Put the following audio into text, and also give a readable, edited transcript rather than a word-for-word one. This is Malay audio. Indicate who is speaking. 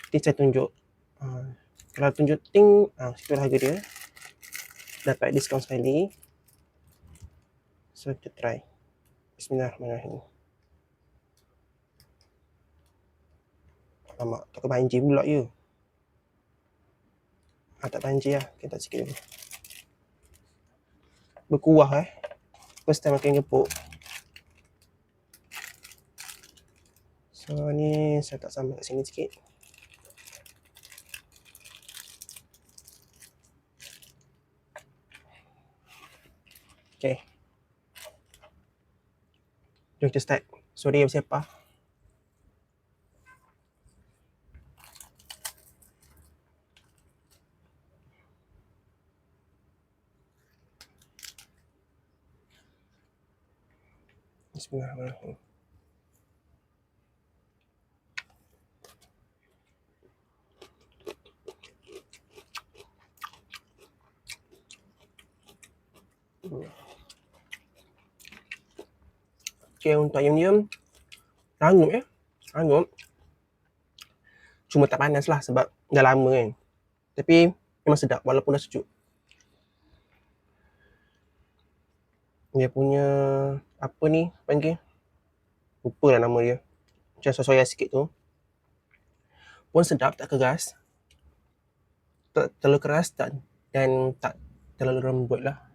Speaker 1: Nanti saya tunjuk. Kalau tunjuk ting, situ harga dia. Dapat diskaun sekali. So kita try. Bismillahirrahmanirrahim. Alamak, tak kebanjir pula ya. Tak banjir lah. Kita tak sikit dulu. Berkuah First time makan gepuk. So ni saya tak sambal kat sini sikit. Okay. Jom kita start. Sorry yang siapa. Bismillahirrahmanirrahim. Okay, untuk ayam rangup rangup. Cuma tak panas lah sebab dah lama kan. Tapi memang sedap walaupun dah sejuk. Dia punya apa ni panggil? Lupa lah nama dia. Macam soya sikit tu. Pun sedap, tak keras. Tak terlalu keras dan tak terlalu lembut lah.